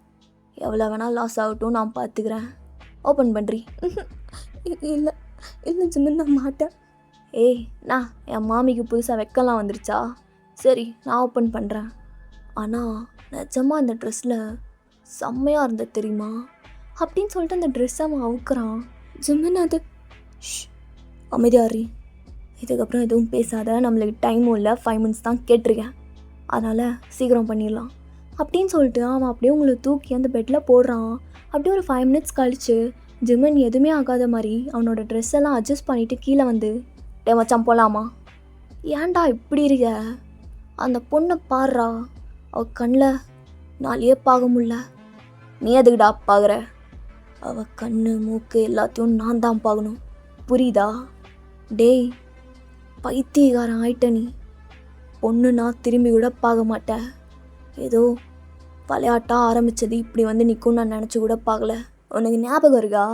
எவ்வளோ வேணால் லாஸ் ஆகட்டும், நான் பார்த்துக்கிறேன். ஓப்பன் பண்ணுறி? இல்லை இல்லை ஜிமன் நான் மாட்டேன். ஏய் நான் என் மாமிக்கு புதுசாக வெக்கலாம் வந்துருச்சா? சரி நான் ஓப்பன் பண்ணுறேன். ஆனால் நிஜமாக அந்த ட்ரெஸ்ஸில் செம்மையாக இருந்தது தெரியுமா அப்படின்னு சொல்லிட்டு அந்த ட்ரெஸ்ஸை அவன் அவுக்குறான். ஜிமன் அது அமைதியாரி, இதுக்கப்புறம் எதுவும் பேசாத, நம்மளுக்கு டைமும் இல்லை, 5 மினிட்ஸ் தான் கேட்டிருக்கேன், அதனால் சீக்கிரம் பண்ணிடலாம் அப்படின்னு சொல்லிட்டு அவன் அப்படியே உங்களை தூக்கி அந்த பெட்டில் போடுறான். அப்படியே ஒரு 5 மினிட்ஸ் கழித்து ஜிமன் எதுவுமே ஆகாத மாதிரி அவனோட ட்ரெஸ் எல்லாம் அட்ஜஸ்ட் பண்ணிவிட்டு கீழே வந்து, டே மச்சான் போகலாமா? ஏன்டா இப்படி இருக்க? அந்த பொண்ணை பாடுறா, அவள் கண்ணில் நாளையே பார்க்க முடில. நீ எதுக்குடா பார்க்குற? அவள் கண் மூக்கு எல்லாத்தையும் நான் தான் பார்க்கணும், புரியுதா? டேய் பைத்தியக்காரன் ஆயிட்ட நீ. பொண்ணு நான் திரும்பி கூட பார்க்க மாட்டேன். ஏதோ விளையாட்டாக ஆரம்பித்தது இப்படி வந்து நிற்கும் நான் நினச்சி கூட பார்க்கல. உனக்கு ஞாபகம் இருக்கா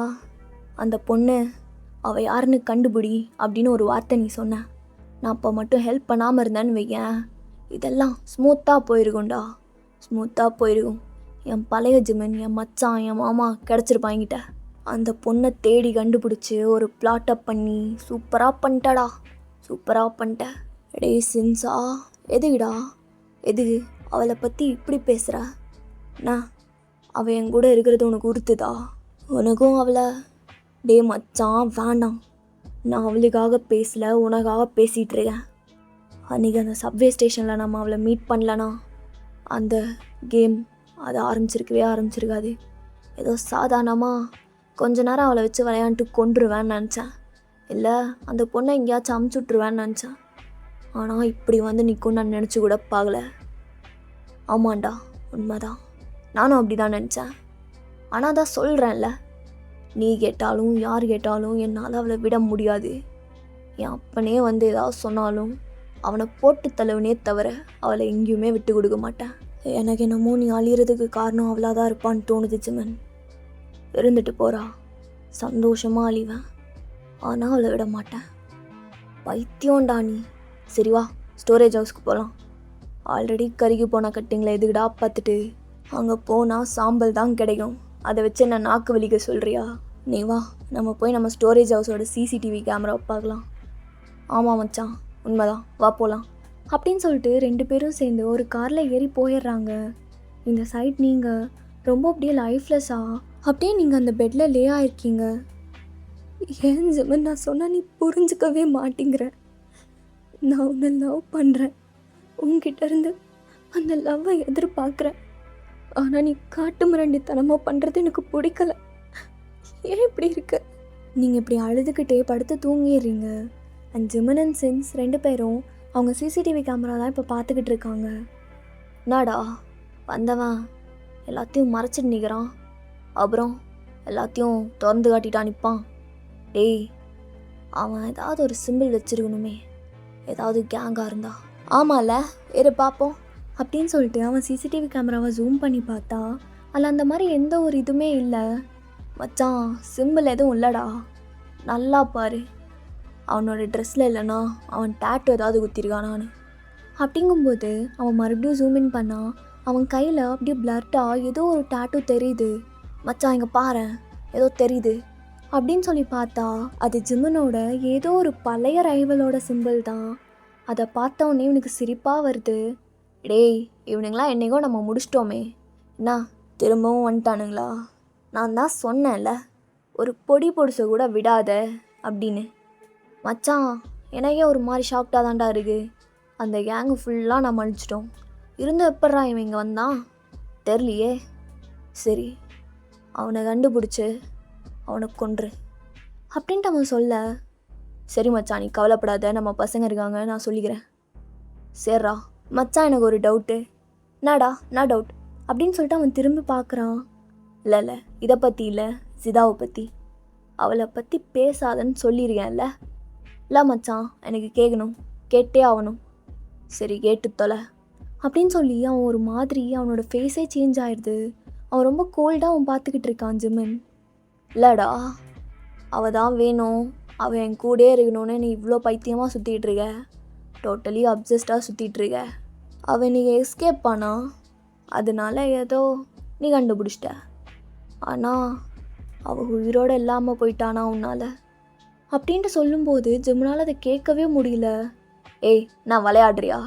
அந்த பொண்ணு அவள் யாருன்னு கண்டுபிடி அப்படின்னு ஒரு வார்த்தை நீ சொன்ன. நான் அப்போ மட்டும் ஹெல்ப் பண்ணாமல் இருந்தேன்னு வையேன், இதெல்லாம் ஸ்மூத்தாக போயிருக்கும்டா, ஸ்மூத்தாக போயிருக்கும். என் பழைய ஜிமன், என் மச்சான், என் மாமா கிடச்சிருப்பாங்கிட்ட. அந்த பொண்ணை தேடி கண்டுபிடிச்சி ஒரு பிளாட்டப் பண்ணி சூப்பராக பண்ணிட்டடா, சூப்பராக பண்ணிட்ட. டே சின்ஸா எதுக்குடா, எதுக்கு அவளை பற்றி இப்படி பேசுகிற? நான் அவள் என் கூட இருக்கிறது உனக்கு உறுத்துதா? உனக்கும் அவளை? டே மச்சான் வேண்டாம், நான் அவளுக்காக பேசலை, உனக்காக பேசிகிட்டு இருக்கேன். அன்றைக்கி அந்த சப்வே ஸ்டேஷனில் நம்ம அவளை மீட் பண்ணலனா அந்த கேம் அது ஆரம்பிச்சிருக்காது. ஏதோ சாதாரணமாக கொஞ்ச நேரம் அவளை வச்சு விளையாண்டுட்டு கொண்டுருவேன்னு நினச்சேன், இல்லை அந்த பொண்ணை எங்கேயாச்சும் அமுச்சு விட்ருவேன்னு நினச்சேன். ஆனால் இப்படி வந்து நிற்கும் நான் நினச்சி கூட பார்க்கல. ஆமாண்டா உண்மைதான், நானும் அப்படி தான் நினச்சேன். ஆனால் தான் சொல்கிறேன்ல, நீ கேட்டாலும் யார் கேட்டாலும் என்னால் அவளை விட முடியாது. என் அப்பனே வந்து ஏதாவது சொன்னாலும் அவனை போட்டு தழுவனே தவிர அவளை எங்கேயுமே விட்டு கொடுக்க மாட்டேன். எனக்கு என்னமோ நீ அழியறதுக்கு காரணம் அவளாக தான் இருப்பான்னு தோணுது ஜிமன். இருந்துட்டு போகிறா, சந்தோஷமாக அழிவேன், ஆனால் அவளை விட மாட்டேன். பைத்தியம்டா நீ. சரி வா ஸ்டோரேஜ் ஹவுஸ்க்கு போகலாம். ஆல்ரெடி கருகி போன கட்டிங்களை எதுக்குடா பார்த்துட்டு? அங்கே போனால் சாம்பல் தான் கிடைக்கும், அதை வச்சு என்ன நாக்கு வலிக்க சொல்கிறியா? நீ வா நம்ம போய் நம்ம ஸ்டோரேஜ் ஹவுஸோட சிசிடிவி கேமரா பார்க்கலாம். ஆமாம் மச்சான் உண்மைதான், வா போகலாம் அப்படின்னு சொல்லிட்டு 2 பேரும் சேர்ந்து ஒரு காரில் ஏறி போயிடுறாங்க. இந்த சைட் நீங்கள் ரொம்ப அப்படியே லைஃப்லெஸ்ஸாக அப்படியே நீங்கள் அந்த பெட்டில் லே ஆகிருக்கீங்க. ஏன் ஜிமன் நான் சொன்னால் நீ புரிஞ்சுக்கவே மாட்டேங்கிற. நான் உன்னை லவ் பண்ணுறேன், உங்ககிட்ட இருந்து அந்த லவ்வை எதிர்பார்க்குறேன். ஆனால் நீ காட்டு மிரண்டித்தனமாக பண்ணுறது எனக்கு பிடிக்கல. ஏன் இப்படி இருக்கு? நீங்கள் இப்படி அழுதுகிட்டே படுத்து தூங்கிடுறீங்க. அண்ட் ஜிமன் அண்ட் சின்ஸ் 2 பேரும் அவங்க சிசிடிவி கேமரா தான் இப்போ பார்த்துக்கிட்டு இருக்காங்க. என்னடா வந்தவன் எல்லாத்தையும் மறைச்சிட்டு நிற்கிறான், அப்புறம் எல்லாத்தையும் திறந்து காட்டிட்டா நிற்பான். டேய், அவன் ஏதாவது ஒரு சிம்பிள் வச்சிருக்கணுமே, ஏதாவது கேங்காக இருந்தா. ஆமாம்ல, இரு பார்ப்போம் அப்படின்னு சொல்லிட்டு அவன் சிசிடிவி கேமராவை ஜூம் பண்ணி பார்த்தா அதில் அந்த மாதிரி எந்த ஒரு இதுவுமே இல்லை. மச்சான், சிம்பிள் எதுவும் இல்லைடா, நல்லா பாரு. அவனோட ட்ரெஸ்ஸில் இல்லைன்னா அவன் டேட்டு ஏதாவது குத்திருக்கானான்னு. அப்படிங்கும்போது அவன் மறுபடியும் ஜூம் இன் பண்ணான். அவன் கையில் அப்படியே பிளர்ட்டாக ஏதோ ஒரு டேட்டு தெரியுது. மச்சான் இங்கே பாரு, ஏதோ தெரியுது அப்படின்னு சொல்லி பார்த்தா அது ஜிம்மனோட ஏதோ ஒரு பழைய ரைவலோட சிம்பிள் தான். அதை பார்த்தவொடனே இவனுக்கு சிரிப்பாக வருது. டேய், இவனுங்களாம் என்னைக்கோ நம்ம முடிச்சிட்டோமே, என்ன திரும்பவும் வந்துட்டானுங்களா? நான் தான் சொன்னேன்ல, ஒரு பொடி பொடிசை கூட விடாத அப்படின்னு. மச்சான், எனக்கே ஒரு மாதிரி ஷாக்டாக தான்டா இருக்குது. அந்த கேங்கு ஃபுல்லாக நம்ம அழிச்சிட்டோம். இருந்து எப்பட்றா இவன் இங்கே வந்தான் தெரியலையே. சரி, அவனை கண்டுபிடிச்சி அவனை கொன்று அப்படின்ட்டு அவன் சொல்ல, சரி மச்சான் நீ கவலைப்படாத, நம்ம பசங்க இருக்காங்க, நான் சொல்லிக்கிறேன். சரிடா மச்சான், எனக்கு ஒரு டவுட்டு. என்னடா என்ன டவுட் அப்படின்னு சொல்லிட்டு அவன் திரும்பி பார்க்குறான். இல்லை இதை பற்றி இல்லை, சிதாவை பற்றி. அவளை பற்றி பேசாதன்னு சொல்லியிருக்கேன்ல. இல்லை மச்சான், எனக்கு கேட்கணும், கேட்டே ஆகணும். சரி கேட்டு தொலை அப்படின்னு சொல்லி அவன் ஒரு மாதிரி அவனோட ஃபேஸே சேஞ்ச் ஆயிடுது. அவன் ரொம்ப கோல்டாக அவன் பார்த்துக்கிட்டு இருக்கான் ஜிம்மன். இல்லைடா, அவள் தான் வேணும், அவள் என் கூடயே இருக்கணும்னு நீ இவ்வளோ பைத்தியமாக சுற்றிட்டுருக்க, டோட்டலி அப்சஸ்டாக சுற்றிட்டுருக்க. அவன் நீ எஸ்கேப் பண்ணா, அதனால ஏதோ நீ கண்டுபிடிச்சிட்ட. ஆனால் அவள் உயிரோடு இல்லாமல் போயிட்டானா உன்னால் அப்படின்ட்டு சொல்லும்போது ஜிம்மனால் அதை கேட்கவே முடியல. ஏய், நான் விளையாடுறியா?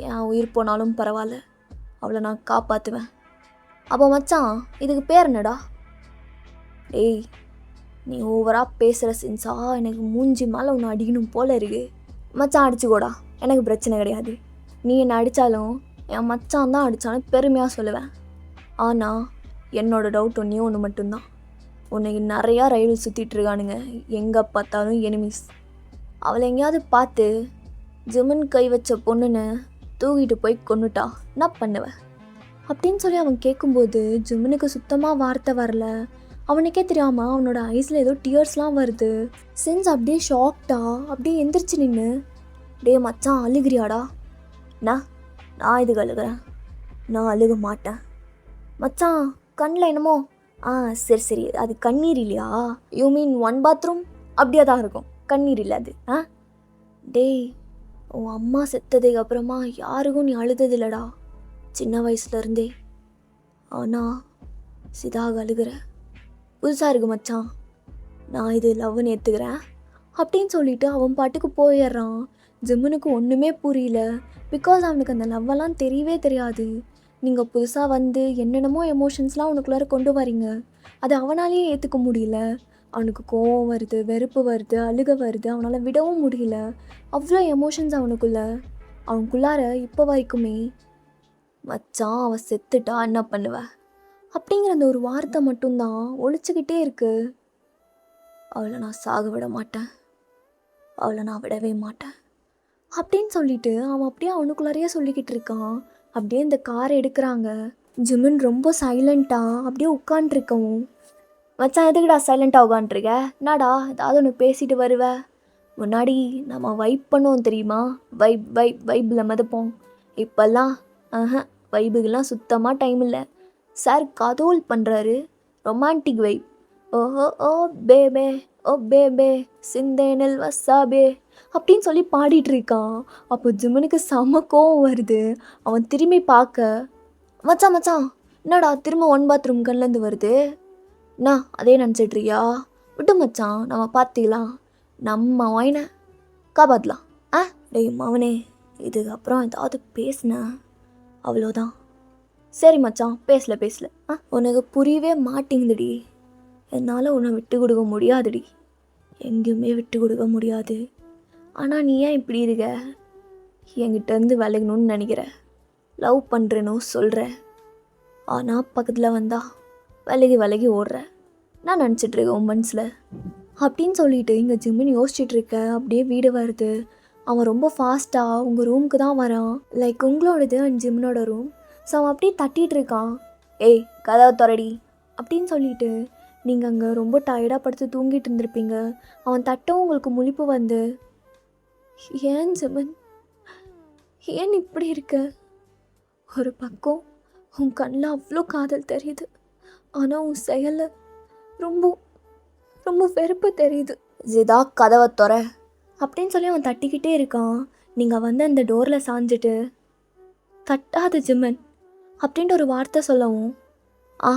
என் உயிர் போனாலும் பரவாயில்ல, அவளை நான் காப்பாற்றுவேன். அப்போ மச்சான், இதுக்கு பேர் என்னடா? ஏய், நீ ஓவராக பேசுகிற சென்ஸா எனக்கு மூஞ்சி மேலே உன்னை அடிக்கணும் போல இருக்கு. மச்சான் அடிச்சுக்கோடா, எனக்கு பிரச்சனை கிடையாது. நீ என்னை அடித்தாலும் என் மச்சான் தான் அடித்தாலும் பெருமையாக சொல்லுவேன். ஆனால் என்னோடய டவுட் ஒன்று மட்டும்தான். உன்னைக்கு நிறையா ரயில் சுற்றிட்டுருக்கானுங்க, எங்கே பார்த்தாலும் எனிமீஸ். அவளை எங்கேயாவது பார்த்து ஜிம்மன் கை வச்ச பொண்ணுன்னு தூக்கிட்டு போய் கொன்னுட்டா என்ன பண்ணுவேன் அப்படின்னு சொல்லி அவன் கேட்கும்போது ஜிம்மனுக்கு சுத்தமாக வார்த்தை வரல. அவனுக்கே தெரியாமல் அவனோட ஐஸில் ஏதோ டியர்ஸ்லாம் வருது. சென்ஸ் அப்படியே ஷாக்டா அப்படியே எந்திரிச்சு நின்று, டே மச்சான் அழுகிறியாடா? நான் இதுக்கு அழுகிறேன், நான் அழுக மாட்டேன். மச்சான் கண்ணில் என்னமோ, சரி அது கண்ணீர் இல்லையா? You mean one bathroom? அப்படியே தான் இருக்கும், கண்ணீர் இல்லை அது. டேய், உன் அம்மா செத்ததுக்கு அப்புறமா யாருக்கும் நீ அழுததில்லடா சின்ன வயசுலேருந்தே. ஆனால் சிதாக அழுகிற புதுசாக இருக்கு மச்சான், நான் இது லவ்னு ஏற்றுக்கிறேன் அப்படின்னு சொல்லிட்டு அவன் பாட்டுக்கு போயிடுறான். ஜிம்மனுக்கு ஒன்றுமே புரியல. பிகாஸ் அவனுக்கு அந்த லவ்வெல்லாம் தெரியவே தெரியாது. நீங்கள் புதுசாக வந்து என்னென்னமோ எமோஷன்ஸ்லாம் அவனுக்குள்ளார கொண்டு வரீங்க, அது அவனாலேயே ஏற்றுக்க முடியல. அவனுக்கு கோவம் வருது, வெறுப்பு வருது, அழுக வருது, அவனால் விடவும் முடியல. அவ்வளோ எமோஷன்ஸ் அவனுக்குள்ளார இப்போ வரைக்குமே. மச்சான், அவள் செத்துட்டா என்ன பண்ணுவ அப்படிங்கிற அந்த ஒரு வார்த்தை மட்டும்தான் ஒழிச்சுக்கிட்டே இருக்கு. அவளை நான் சாக விட மாட்டேன், அவளை நான் விடவே மாட்டேன் அப்படின்னு சொல்லிட்டு அவன் அப்படியே அவனுக்குள்ளாரையே சொல்லிக்கிட்டு இருக்கான். அப்படியே இந்த காரை எடுக்கிறாங்க. ஜிம்மன் ரொம்ப சைலண்ட்டாக அப்படியே உட்காண்ட்ருக்கவும், மச்சான் எதுக்குடா சைலண்ட்டாக உட்காண்ட்ருக்க? என்னடா ஏதாவது ஒன்று பேசிட்டு வருவ? முன்னாடி நம்ம வைப் பண்ணுவோம் தெரியுமா, வைப்பில் மிதப்போம். இப்போல்லாம் வைபுக்கெல்லாம் சுத்தமாக டைம் இல்லை. சார் கதோல் பண்ணுறாரு, ரொமான்டிக் வைப். ஓஹோ ஓ பேபே ஓ பேபே சிந்தேனல் வசாபே அப்படின்னு சொல்லி பாடிட்டு இருக்கான். அப்போ ஜிம்மனுக்கு செம கோவம் வருது. அவன் திரும்பி பார்க்க, மச்சான் என்னடா திரும்ப ஒன் பாத்ரூம் கண்லேருந்து வருது? என்ன அதே நினச்சிட்றியா? விட்டு மச்சான், நம்ம பார்த்துக்கலாம், நம்ம வாயினை காப்பாற்றலாம். டேய் மவனே, இதுக்கப்புறம் ஏதாவது பேசுன அவ்வளோதான். சரி மச்சான், பேசல உனக்கு புரியவே மாட்டேங்குதுடி. என்னால் உன்னை விட்டு கொடுக்க முடியாதுடி, எங்கேயுமே விட்டு கொடுக்க முடியாது. ஆனால் நீ ஏன் இப்படி இருக்க? என்கிட்டேருந்து விலகணும்னு நினைக்கிற, லவ் பண்ணுறேனோ சொல்கிற, ஆனால் பக்கத்தில் வந்தா விலகி ஓடுற. நான் நினச்சிட்ருக்கேன் உன் மனசில் அப்படின்னு சொல்லிட்டு இங்கே ஜிம்மின் யோசிச்சுட்ருக்க. அப்படியே வீடு வருது. அவன் ரொம்ப ஃபாஸ்ட்டாக உங்கள் ரூமுக்கு தான் வரான், லைக் உங்களோடது அண்ட் ஜிம்னோட ரூம். ஸோ அவன் அப்படியே தட்டிகிட்டு இருக்கான். ஏய் கதவை திறடி அப்படின்னு சொல்லிட்டு நீங்கள் அங்கே ரொம்ப டயர்டாக படுத்து தூங்கிட்டு இருந்திருப்பீங்க. அவன் தட்டும் உங்களுக்கு முழிப்பு வந்து, ஏன் ஜெமன், ஏன் இப்படி இருக்க? ஒரு பக்கம் உன் கண்ணில் அவ்வளோ காதல் தெரியுது, ஆனால் உன் செயலில் ரொம்ப ரொம்ப வெறுப்பு தெரியுது. ஜிதா கதவை தொற அப்படின்னு சொல்லி அவன் தட்டிக்கிட்டே இருக்கான். நீங்கள் வந்து அந்த டோரில் சாஞ்சிட்டு, தட்டாத ஜிம்மன் அப்படின்ட்டு ஒரு வார்த்தை சொல்லவும், ஆ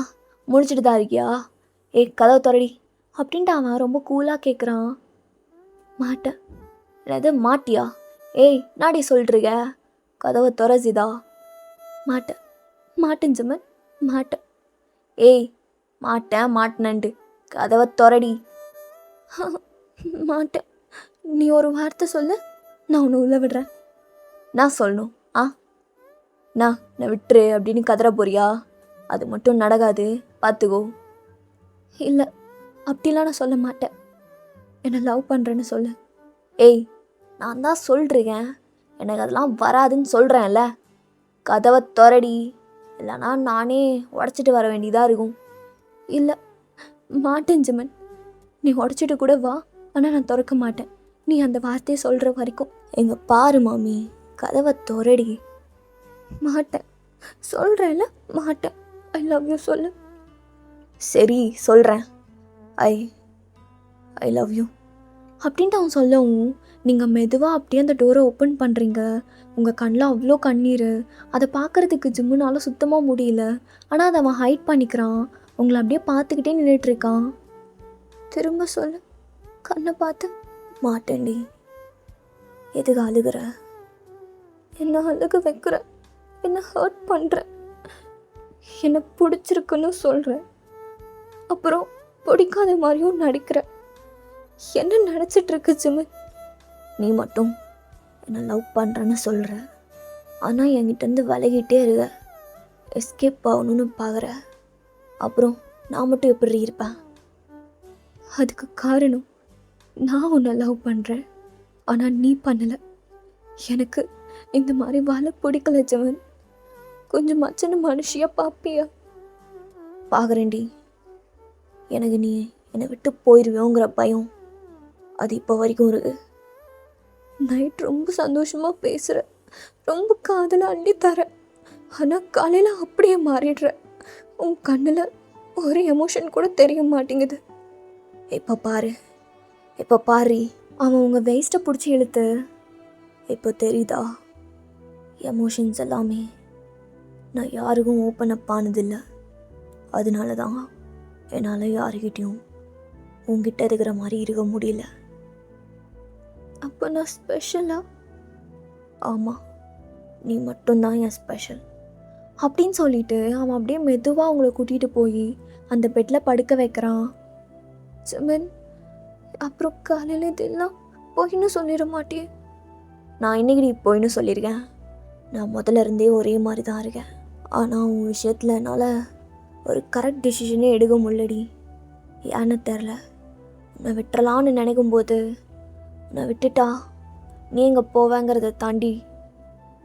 முடிச்சுட்டு தான் இருக்கியா, ஏய் கதவை தொறடி அப்படின்ட்டு அவன் ரொம்ப கூலாக கேட்குறான். மாட்டேன். என்னது மாட்டியா? ஏய் நாடி சொல்லிட்டுருக்க, கதவை தொற ஜிதா. மாட்டேன் மாட்டேன் ஜிம்மன் மாட்டேன். ஏய் மாட்டேன்ட்டு கதவை தொறடி. மாட்டேன். நீ ஒரு வார்த்தை சொல்லு, நான் உன்னை உள்ள விடுறேன். நான் சொல்லணும்? நான் விட்டுரு அப்படின்னு கதற போறியா? அது மட்டும் நடக்காது, பார்த்துக்கோ. இல்லை அப்படிலாம் நான் சொல்ல மாட்டேன். என்னை லவ் பண்ணுறேன்னு சொல்லு. ஏய் நான் தான் சொல்கிறேன், எனக்கு அதெல்லாம் வராதுன்னு சொல்கிறேன்ல. கதவை தொறடி, இல்லைனா நானே உடச்சிட்டு வர வேண்டியதாக இருக்கும். இல்லை மாட்டேன் ஜிமன், நீ உடச்சிட்டு கூட வா, ஆனால் நான் திறக்க மாட்டேன். நீ அந்த வார்த்தையை சொல்கிற வரைக்கும். எங்க பாரு மாமி, கதவை தொறடி. மாட்டேன் சொல்கிறேன்ல, மாட்டேன். ஐ லவ் யூ சொல்லு. சரி சொல்கிறேன், ஐ ஐ லவ் யூ அப்படின்ட்டு அவன் சொல்லவும், நீங்கள் மெதுவாக அப்படியே அந்த டோரை ஓப்பன் பண்ணுறீங்க. உங்கள் கண்ணில் அவ்வளோ கண்ணீர். அதை பார்க்குறதுக்கு ஜிம்முனால சுத்தமாக முடியல. ஆனால் அதை அவன் ஹைட் பண்ணிக்கிறான். உங்களை அப்படியே பார்த்துக்கிட்டே நின்றுட்டுருக்கான். திரும்ப சொல்லு, கண்ணை பார்த்து. மாட்டேன்டி. எதுக்கு அழுகிற? என்னை அழுக வைக்கிற, என்னை ஹர்ட் பண்ணுற, என்னை பிடிச்சிருக்குன்னு சொல்கிறேன், அப்புறம் பிடிக்காத மாதிரியும் நடிக்கிற. என்ன நினச்சிட்ருக்கு ஜிம்மு? நீ மட்டும் என்னை லவ் பண்ணுறேன்னு சொல்கிற, ஆனால் என்கிட்டேருந்து விலகிட்டே இருக்க, எஸ்கேப் ஆகணும்னு பார்க்குற. அப்புறம் நான் மட்டும் எப்படி இருப்பேன்? அதுக்கு காரணம் நான் உன்னை லவ் பண்ணுறேன், ஆனால் நீ பண்ணலை. எனக்கு இந்த மாதிரி வாழ பிடிக்கல ஜெமன். கொஞ்சம் மச்சன மனுஷியாக பார்ப்பியா? பார்க்குறேன்டி. எனக்கு நீ என்னை விட்டு போயிடுவேங்கிற பயம் அது இப்போ வரைக்கும் இருக்கு. நைட் ரொம்ப சந்தோஷமாக பேசுகிற, ரொம்ப காதலை அள்ளி தர, ஆனால் காலையில் அப்படியே மாறிடுற. உன் கண்ணில் ஒரு எமோஷன் கூட தெரிய மாட்டேங்குது. இப்போ பாரு அவன் உங்கள் வேஸ்ட்டை பிடிச்சி இழுத்து. இப்போ தெரியுதா? எமோஷன்ஸ் எல்லாமே நான் யாருக்கும் ஓப்பன் அப் ஆனதில்லை. அதனால தான் என்னால் யாருக்கிட்டையும் உங்ககிட்ட இருக்கிற மாதிரி இருக்க முடியல. அப்போ நான் ஸ்பெஷலா? ஆமாம், நீ மட்டும்தான் என் ஸ்பெஷல் அப்படின்னு சொல்லிட்டு அவன் அப்படியே மெதுவாக அவங்கள கூட்டிகிட்டு போய் அந்த பெட்டில் படுக்க வைக்கிறான். ஜெமன், அப்புறம் காலையில் இதெல்லாம் போயின்னு சொல்லிட மாட்டேன். நான் இன்னைக்கு போயின்னு சொல்லியிருக்கேன். நான் முதல்ல இருந்தே ஒரே மாதிரி தான் இருக்கேன். ஆனால் உன் விஷயத்தில் என்னால் ஒரு கரெக்ட் டெசிஷனே எடுக்க முடியலடி. ஏன்னு தெரில. உன்னை விட்டுறலான்னு நினைக்கும்போது உன்னை விட்டுட்டா நீ எங்கே போவேங்கிறத தாண்டி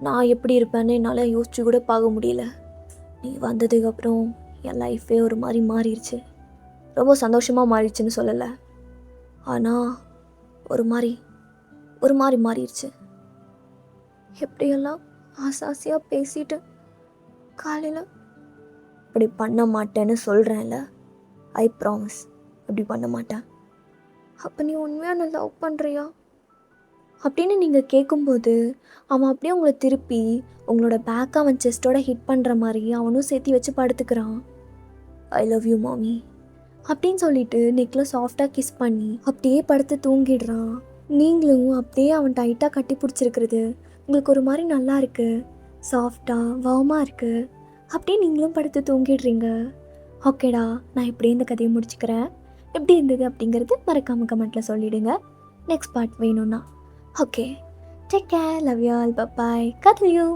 நான் எப்படி இருப்பேன்னு என்னால் யோசிச்சு கூட பார்க்க முடியல. நீ வந்ததுக்கப்புறம் என் லைஃபே ஒரு மாதிரி மாறிடுச்சு. ரொம்ப சந்தோஷமாக மாறிடுச்சுன்னு சொல்லலை, ஆனால் ஒரு மாதிரி மாறிடுச்சு. எப்படியெல்லாம் ஆசாசியாக பேசிட்டு காலையில் இப்படி பண்ண மாட்டேன்னு சொல்கிறேன்ல. ஐ ப்ராமிஸ் அப்படி பண்ண மாட்டேன். அப்போ நீ உண்மையாக நான் லவ் பண்ணுறியா அப்படின்னு நீங்கள் கேட்கும்போது அவன் அப்படியே உங்களை திருப்பி உங்களோட பேக்கை அவன் செஸ்ட்டோட ஹிட் பண்ணுற மாதிரி அவனும் சேர்த்து வச்சு படுத்துக்கிறான். ஐ லவ் யூ மாமி அப்படின்னு சொல்லிட்டு நெக்கில் சாஃப்டாக கிஸ் பண்ணி அப்படியே படுத்து தூங்கிடுறான். நீங்களும் அப்படியே அவன் டைட்டாக கட்டி பிடிச்சிருக்கிறது உங்களுக்கு ஒரு மாதிரி நல்லா இருக்குது, சாஃப்டாக வார்மாக இருக்குது. அப்படியே நீங்களும் படுத்து தூங்கிடுறீங்க. ஓகேடா, நான் இப்படியே இந்த கதையை முடிச்சுக்கிறேன். எப்படி இருந்தது அப்படிங்கிறது மறக்காமல் கமெண்ட்டில் சொல்லிவிடுங்க. நெக்ஸ்ட் பார்ட் வேணும்னா. Okay, take care, love you all, bye, காதல் யூ.